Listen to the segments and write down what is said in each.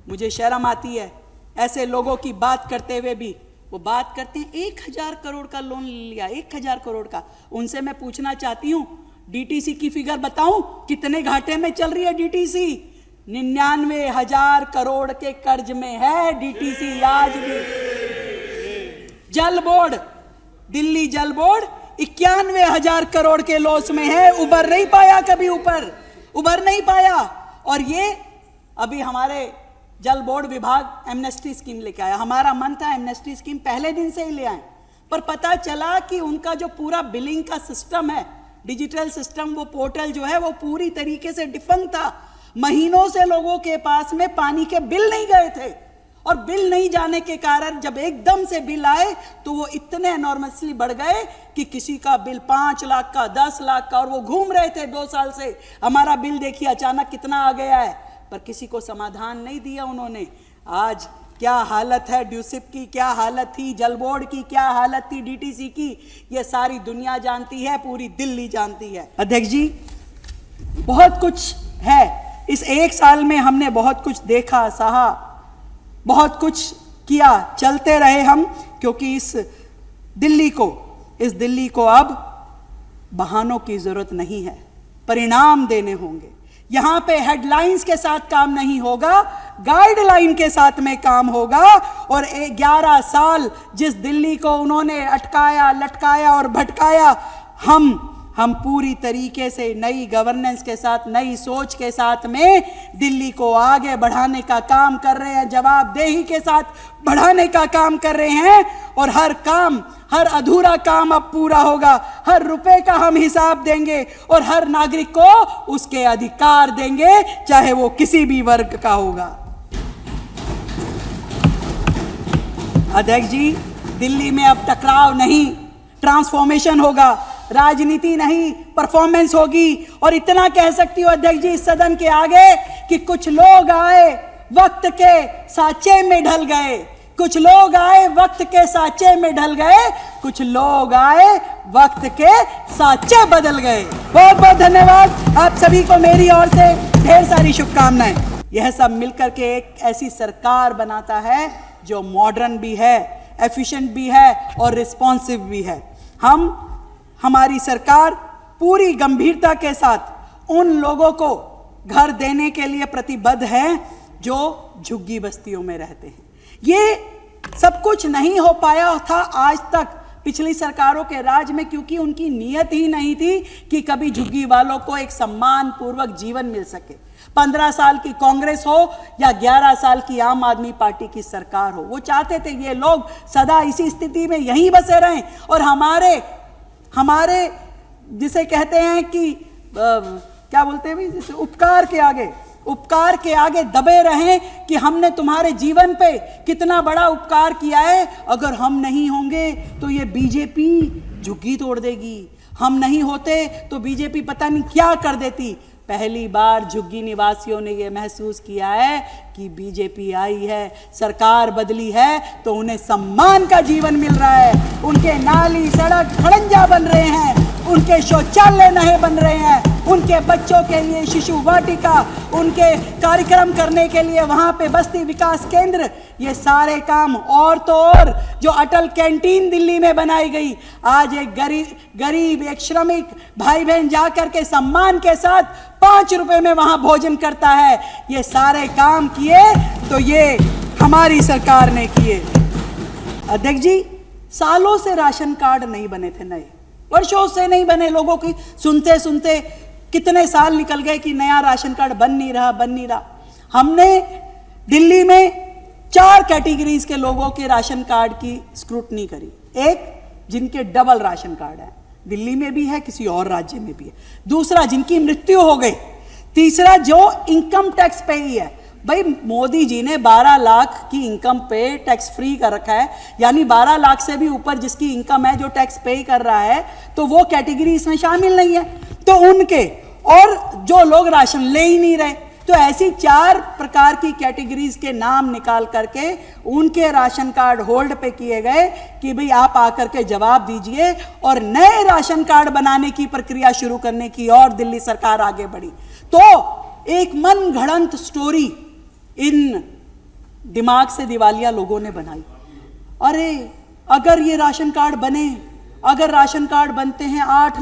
मुझे शर्म आती है ऐसे लोगों की बात करते हुए भी। वो बात करते हैं 1000 करोड़ का लोन लिया, 1000 करोड़ का। उनसे मैं पूछना चाहती हूँ, डीटीसी की फिगर बताऊं कितने घाटे में चल रही है डीटीसी? 99,000 करोड़ के कर्ज में है डीटीसी आज भी। जल बोर्ड, दिल्ली जल बोर्ड 91,000 करोड़ के लॉस में है, उबर नहीं पाया, कभी ऊपर उबर नहीं पाया। और ये अभी हमारे जल बोर्ड विभाग एमनेस्टी स्कीम लेके आया। हमारा मन था एमनेस्टी स्कीम पहले दिन से ही ले आए, पर पता चला कि उनका जो पूरा बिलिंग का सिस्टम है, डिजिटल सिस्टम, वो पोर्टल जो है वो पूरी तरीके से डिफंक्ट था। महीनों से लोगों के पास में पानी के बिल नहीं गए थे, और बिल नहीं जाने के कारण जब एकदम से बिल आए तो वो इतने एनॉर्मसली बढ़ गए कि किसी का बिल 5 लाख का, 10 लाख का, और वो घूम रहे थे 2 साल से हमारा बिल देखिए अचानक कितना आ गया है, पर किसी को समाधान नहीं दिया उन्होंने। आज क्या हालत है ड्यूसिप की, क्या हालत थी जल बोर्ड की, क्या हालत थी डीटीसी की, ये सारी दुनिया जानती है, पूरी दिल्ली जानती है। अध्यक्ष जी, बहुत कुछ है इस 1 साल में, हमने बहुत कुछ देखा, सहा, बहुत कुछ किया, चलते रहे हम, क्योंकि इस दिल्ली को अब बहानों की जरूरत नहीं है, परिणाम देने होंगे। यहां पे हेडलाइंस के साथ काम नहीं होगा, गाइडलाइन के साथ में काम होगा। और 11 साल जिस दिल्ली को उन्होंने अटकाया, लटकाया और भटकाया, हम पूरी तरीके से नई गवर्नेंस के साथ, नई सोच के साथ में दिल्ली को आगे बढ़ाने का काम कर रहे हैं, जवाबदेही के साथ बढ़ाने का काम कर रहे हैं। और हर अधूरा काम अब पूरा होगा, हर रुपए का हम हिसाब देंगे और हर नागरिक को उसके अधिकार देंगे, चाहे वो किसी भी वर्ग का होगा। अध्यक्ष जी, दिल्ली में अब टकराव नहीं, ट्रांसफॉर्मेशन होगा, राजनीति नहीं, परफॉर्मेंस होगी। और इतना कह सकती हूं अध्यक्ष जी इस सदन के आगे कि कुछ लोग आए वक्त के साचे में ढल गए, कुछ लोग आए वक्त के साचे में ढल गए, कुछ लोग आए वक्त के साचे बदल गए। बहुत बहुत धन्यवाद आप सभी को, मेरी ओर से ढेर सारी शुभकामनाएं। यह सब मिलकर के एक ऐसी सरकार बनाता है जो मॉडर्न भी है, एफिशिएंट भी है और रिस्पॉन्सिव भी है। हमारी सरकार पूरी गंभीरता के साथ उन लोगों को घर देने के लिए प्रतिबद्ध है जो झुग्गी बस्तियों में रहते हैं। ये सब कुछ नहीं हो पाया था आज तक पिछली सरकारों के राज में, क्योंकि उनकी नीयत ही नहीं थी कि कभी झुग्गी वालों को एक सम्मान पूर्वक जीवन मिल सके। 15 साल की कांग्रेस हो या 11 साल की आम आदमी पार्टी की सरकार हो, वो चाहते थे ये लोग सदा इसी स्थिति में यहीं बसे रहें और हमारे जिसे कहते हैं कि क्या बोलते हैं, जैसे उपकार के आगे दबे रहें कि हमने तुम्हारे जीवन पे कितना बड़ा उपकार किया है, अगर हम नहीं होंगे तो ये बीजेपी झुग्गी तोड़ देगी, हम नहीं होते तो बीजेपी पता नहीं क्या कर देती। पहली बार झुग्गी निवासियों ने ये महसूस किया है कि बीजेपी आई है, सरकार बदली है, तो उन्हें सम्मान का जीवन मिल रहा है। उनके नाली, सड़क, खड़ंजा बन रहे हैं, उनके शौचालय नए बन रहे हैं, उनके बच्चों के लिए शिशु वाटिका, उनके कार्यक्रम करने के लिए वहाँ पे बस्ती विकास केंद्र, ये सारे काम। और तो और जो अटल कैंटीन दिल्ली में बनाई गई, आज एक गरीब एक श्रमिक भाई बहन जाकर के सम्मान के साथ 5 रुपए में वहाँ भोजन करता है। ये सारे काम किए तो ये हमारी सरकार ने किए। अध्यक्ष जी, सालों से राशन कार्ड नहीं बने थे, नए वर्षों से नहीं बने, लोगों की सुनते सुनते कितने साल निकल गए कि नया राशन कार्ड बन नहीं रहा। हमने दिल्ली में 4 कैटेगरीज के लोगों के राशन कार्ड की स्क्रूटनी करी। एक, जिनके डबल राशन कार्ड है, दिल्ली में भी है, किसी और राज्य में भी है। दूसरा, जिनकी मृत्यु हो गई। तीसरा, जो इनकम टैक्स पे ही है। भाई, मोदी जी ने 12 लाख की इनकम पे टैक्स फ्री कर रखा है, यानी 12 लाख से भी ऊपर जिसकी इनकम है जो टैक्स पे कर रहा है, तो वो कैटेगरी इसमें शामिल नहीं है। तो उनके, और जो लोग राशन ले ही नहीं रहे, तो ऐसी 4 प्रकार की कैटेगरीज के नाम निकाल करके उनके राशन कार्ड होल्ड पे किए गए कि भाई आप आकर के जवाब दीजिए, और नए राशन कार्ड बनाने की प्रक्रिया शुरू करने की और दिल्ली सरकार आगे बढ़ी। तो एक मन घड़ंत स्टोरी इन दिमाग से दिवालिया लोगों ने बनाई। अरे अगर ये राशन कार्ड बने, अगर राशन कार्ड बनते हैं 8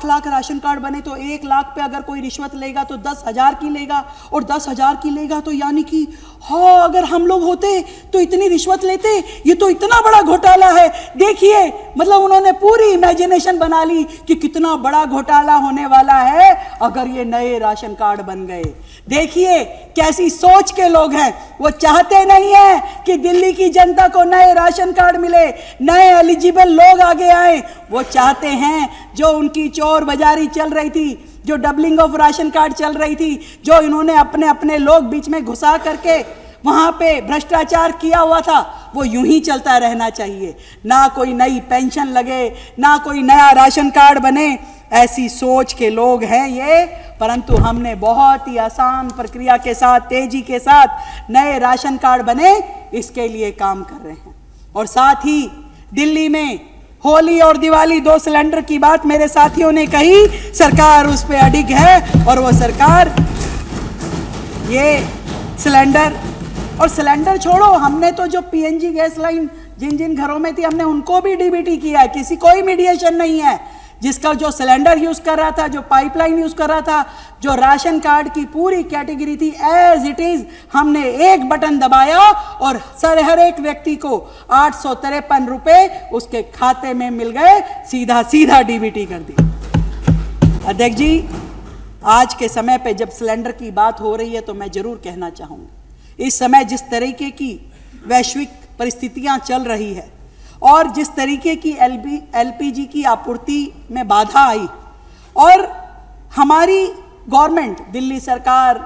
लाख राशन कार्ड बने तो 1 लाख पे अगर कोई रिश्वत लेगा तो 10,000 की लेगा, और 10,000 की लेगा तो यानी कि हाँ, अगर हम लोग होते तो इतनी रिश्वत लेते, ये तो इतना बड़ा घोटाला है। देखिए, मतलब उन्होंने पूरी इमेजिनेशन बना ली कि कितना बड़ा घोटाला होने वाला है अगर ये नए राशन कार्ड बन गए। देखिए कैसी सोच के लोग हैं। वो चाहते नहीं है कि दिल्ली की जनता को नए राशन कार्ड मिले, नए एलिजिबल लोग आगे आए। वो चाहते हैं जो उनकी चोर बाजारी चल रही थी, जो डबलिंग ऑफ राशन कार्ड चल रही थी, जो इन्होंने अपने अपने लोग बीच में घुसा करके वहां पे भ्रष्टाचार किया हुआ था, वो यूं ही चलता रहना चाहिए। ना कोई नई पेंशन लगे, ना कोई नया राशन कार्ड बने, ऐसी सोच के लोग हैं ये। परंतु हमने बहुत ही आसान प्रक्रिया के साथ, तेजी के साथ नए राशन कार्ड बने, इसके लिए काम कर रहे हैं। और साथ ही दिल्ली में होली और दिवाली 2 सिलेंडर की बात मेरे साथियों ने कही, सरकार उस पे अडिग है। और वो सरकार ये सिलेंडर छोड़ो, हमने तो जो पीएनजी गैस लाइन जिन जिन घरों में थी, हमने उनको भी डीबीटी किया है। किसी कोई मीडिएशन नहीं है। जिसका जो सिलेंडर यूज कर रहा था, जो पाइपलाइन यूज कर रहा था, जो राशन कार्ड की पूरी कैटेगरी थी, एज इट इज हमने एक बटन दबाया और हर एक व्यक्ति को 853 रुपए उसके खाते में मिल गए, सीधा डीबीटी कर दी। अध्यक्ष जी, आज के समय पे जब सिलेंडर की बात हो रही है तो मैं जरूर कहना चाहूंगा, इस समय जिस तरीके की वैश्विक परिस्थितियां चल रही है और जिस तरीके की एलपीजी की आपूर्ति में बाधा आई, और हमारी गवर्नमेंट दिल्ली सरकार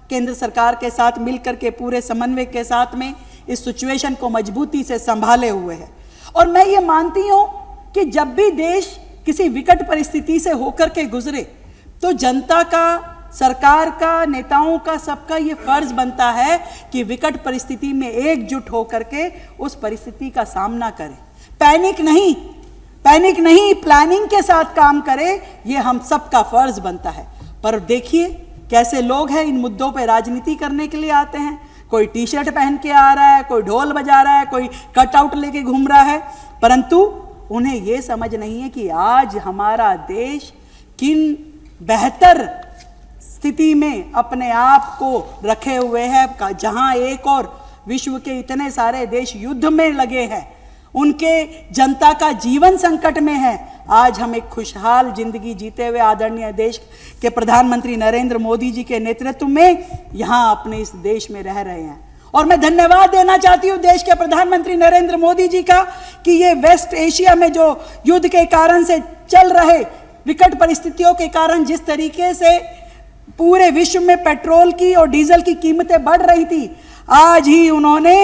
केंद्र सरकार के साथ मिलकर के पूरे समन्वय के साथ में इस सिचुएशन को मजबूती से संभाले हुए है। और मैं ये मानती हूँ कि जब भी देश किसी विकट परिस्थिति से होकर के गुजरे तो जनता का, सरकार का, नेताओं का, सबका ये फर्ज बनता है कि विकट परिस्थिति में एकजुट होकर के उस परिस्थिति का सामना करें। पैनिक नहीं, प्लानिंग के साथ काम करें, ये हम सबका फर्ज बनता है। पर देखिए कैसे लोग हैं, इन मुद्दों पे राजनीति करने के लिए आते हैं। कोई टी शर्ट पहन के आ रहा है, कोई ढोल बजा रहा है, कोई कटआउट लेके घूम रहा है, परंतु उन्हें ये समझ नहीं है कि आज हमारा देश किन बेहतर स्थिति में अपने आप को रखे हुए है। जहां एक और विश्व के इतने सारे देश युद्ध में लगे हैं, उनके जनता का जीवन संकट में है, आज हम एक खुशहाल जिंदगी जीते हुए आदरणीय देश के प्रधानमंत्री नरेंद्र मोदी जी के नेतृत्व में यहां अपने इस देश में रह रहे हैं। और मैं धन्यवाद देना चाहती हूं देश के प्रधानमंत्री नरेंद्र मोदी जी का कि ये वेस्ट एशिया में जो युद्ध के कारण से चल रहे विकट परिस्थितियों के कारण जिस तरीके से पूरे विश्व में पेट्रोल की और डीजल की कीमतें बढ़ रही थी, आज ही उन्होंने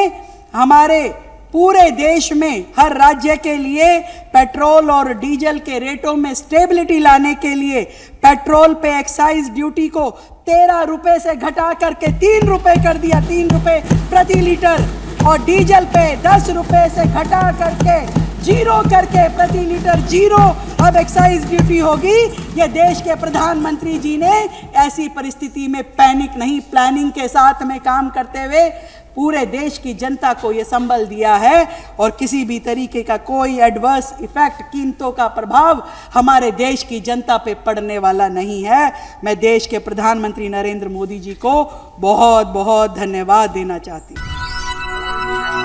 हमारे पूरे देश में हर राज्य के लिए पेट्रोल और डीजल के रेटों में स्टेबिलिटी लाने के लिए पेट्रोल पे एक्साइज ड्यूटी को 13 रुपए से घटा करके 3 रुपए कर दिया, 3 रुपए प्रति लीटर, और डीजल पे 10 रुपए से घटा करके 0 करके प्रति लीटर 0 अब एक्साइज ड्यूटी होगी। ये देश के प्रधानमंत्री जी ने ऐसी परिस्थिति में पैनिक नहीं, प्लानिंग के साथ में काम करते हुए पूरे देश की जनता को ये संबल दिया है। और किसी भी तरीके का कोई एडवर्स इफेक्ट, कीमतों का प्रभाव हमारे देश की जनता पे पड़ने वाला नहीं है। मैं देश के प्रधानमंत्री नरेंद्र मोदी जी को बहुत बहुत धन्यवाद देना चाहती हूँ।